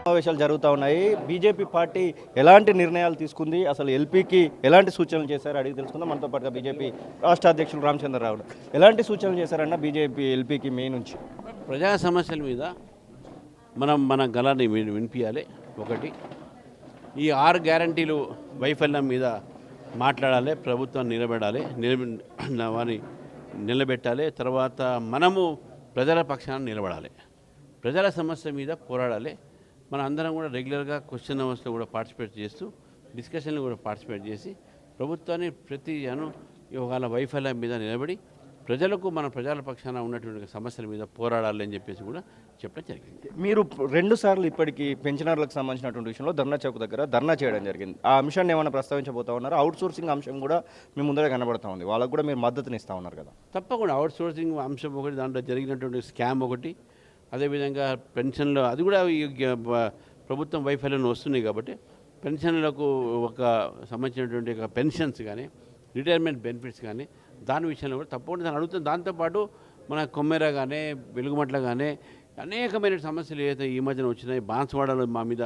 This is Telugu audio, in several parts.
సమావేశాలు జరుగుతూ ఉన్నాయి. బీజేపీ పార్టీ ఎలాంటి నిర్ణయాలు తీసుకుంది, అసలు ఎల్పీకి ఎలాంటి సూచనలు చేశారు అడిగి తెలుసుకుందాం. మనతో పాటుగా బీజేపీ రాష్ట్ర అధ్యక్షులు రామచంద్రరావు ఎలాంటి సూచనలు చేశారన్న బీజేపీ ఎల్పీకి మే నుంచి ప్రజా సమస్యల మీద మన గలాన్ని వినిపించాలి. ఒకటి, ఈ 6 గ్యారంటీలు వైఫల్యం మీద మాట్లాడాలి, ప్రభుత్వం నిలబెట్టాలి, వారిని నిలబెట్టాలి. తర్వాత మనము ప్రజల పక్షాన నిలబడాలి, ప్రజల సమస్య మీద పోరాడాలి. మన అందరం కూడా రెగ్యులర్గా క్వశ్చన్ అవర్స్లో కూడా పార్టిసిపేట్ చేస్తూ, డిస్కషన్లో కూడా పార్టిసిపేట్ చేసి ప్రభుత్వాన్ని ప్రతి ఇవాళ వైఫల్యం మీద నిలబడి ప్రజలకు మన ప్రజల పక్షాన ఉన్నటువంటి సమస్యల మీద పోరాడాలి అని చెప్పేసి కూడా చెప్పడం జరిగింది. మీరు 2 సార్లు ఇప్పటికీ పెన్షనర్లకు సంబంధించినటువంటి విషయంలో ధర్నా చౌక్ దగ్గర ధర్నా చేయడం జరిగింది. ఆ అంశాన్ని ఏమైనా ప్రస్తావించబోతా ఉన్నారు? అవుట్ సోర్సింగ్ అంశం కూడా మీ ముందర కనబడతా ఉంది, వాళ్ళకు కూడా మీరు మద్దతుని ఇస్తూ ఉన్నారు కదా? తప్పకుండా అవుట్ సోర్సింగ్ అంశం ఒకటి, దాంట్లో జరిగినటువంటి స్కామ్ ఒకటి, అదేవిధంగా పెన్షన్లో అది కూడా ప్రభుత్వం వైఫల్యం వస్తున్నాయి కాబట్టి పెన్షన్లకు సంబంధించినటువంటి పెన్షన్స్ కానీ రిటైర్మెంట్ బెనిఫిట్స్ కానీ దాని విషయంలో కూడా తప్పకుండా దాన్ని అడుగుతుంది. దాంతోపాటు మన కొమ్మెర కానీ వెలుగుమట్ల కానీ అనేకమైన సమస్యలు ఏదైతే ఈ మధ్యన వచ్చినాయి, బాన్స్వాడలో మా మీద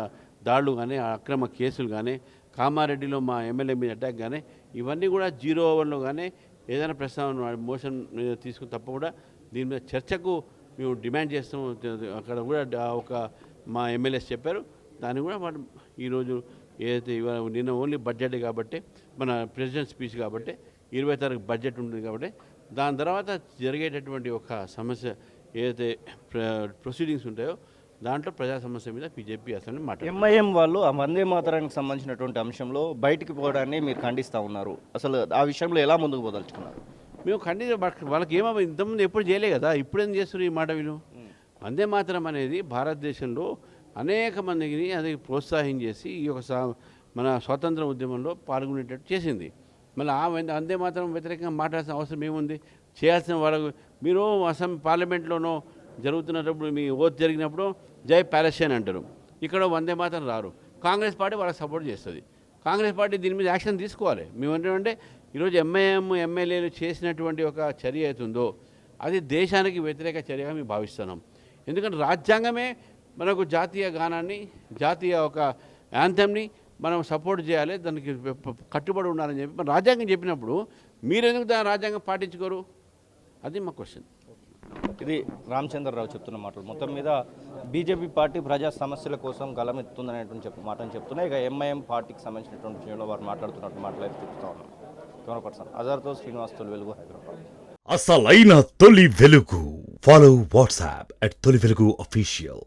దాడులు కానీ అక్రమ కేసులు కానీ కామారెడ్డిలో మా ఎమ్మెల్యే మీద అటాక్ కానీ ఇవన్నీ కూడా 0 ఓవర్లో కానీ ఏదైనా ప్రస్తావన మోషన్ తీసుకుని తప్పకుండా దీని మీద చర్చకు మేము డిమాండ్ చేస్తాం. అక్కడ కూడా మా ఎమ్మెల్యేస్ చెప్పారు. దాన్ని కూడా మనం ఈరోజు ఏదైతే నిన్న ఓన్లీ బడ్జెట్ కాబట్టి మన ప్రెసిడెంట్ స్పీచ్ కాబట్టి 20 తారీఖు బడ్జెట్ ఉంటుంది కాబట్టి దాని తర్వాత జరిగేటటువంటి ఒక సమస్య ఏదైతే ప్రొసీడింగ్స్ ఉంటాయో దాంట్లో ప్రజా సమస్య మీద బీజేపీ అసలు ఎంఐఎం వాళ్ళు ఆ వందే మాతరానికి సంబంధించినటువంటి అంశంలో బయటికి పోవడాన్ని మీరు ఖండిస్తూ ఉన్నారు. అసలు ఆ విషయంలో ఎలా ముందుకు పోదలుచుకున్నారు? మేము వాళ్ళకి ఏమో ఇంతకుముందు ఎప్పుడు చేయలే కదా, ఇప్పుడు ఏం చేస్తున్నారు ఈ మాట వీళ్ళు? వందే మాతరం అనేది భారతదేశంలో అనేక మందిని అది ప్రోత్సహించేసి ఈ యొక్క మన స్వాతంత్ర ఉద్యమంలో పాల్గొనేటట్టు చేసింది. మళ్ళీ వందే మాత్రం వ్యతిరేకంగా మాట్లాడాల్సిన అవసరం ఏముంది? చేయాల్సిన వాళ్ళకు మీరు పార్లమెంట్లోనో జరుగుతున్నప్పుడు మీ ఓత్ జరిగినప్పుడు జై ప్యాలెస్టైన్ అంటారు, ఇక్కడ వందే మాత్రం రారు. కాంగ్రెస్ పార్టీ వాళ్ళకి సపోర్ట్ చేస్తుంది. కాంగ్రెస్ పార్టీ దీని మీద యాక్షన్ తీసుకోవాలి. మేము ఏంటంటే ఈరోజు ఎంఐఎం ఎమ్మెల్యేలు చేసినటువంటి ఒక చర్య అవుతుందో అది దేశానికి వ్యతిరేక చర్యగా మేము భావిస్తున్నాం. ఎందుకంటే రాజ్యాంగమే మనకు జాతీయ గానాన్ని, జాతీయ ఒక యాంథమ్ని మనం సపోర్ట్ చేయాలి, దానికి కట్టుబడి ఉండాలని చెప్పి మన రాజ్యాంగం చెప్పినప్పుడు మీరు ఎందుకు దాని రాజ్యాంగం పాటించుకోరు? అది మా క్వశ్చన్. ఇది రామచంద్రరావు చెప్తున్న మాటలు. మొత్తం మీద బీజేపీ పార్టీ ప్రజా సమస్యల కోసం గలమెత్తుందనేటువంటి మాటను చెప్తున్నాయి. ఇక ఎంఐఎం పార్టీకి సంబంధించినటువంటి విషయంలో వారు మాట్లాడుతున్నట్టు మాటలు అయితే చెప్తా ఉన్నాం. కెమెరా పర్సన్ అజర్తో శ్రీనివాస్, తొలి వెలుగు, హైదరాబాద్. అసలైన తొలి వెలుగు. ఫాలో వాట్సాప్ @తొలి వెలుగు అఫీషియల్.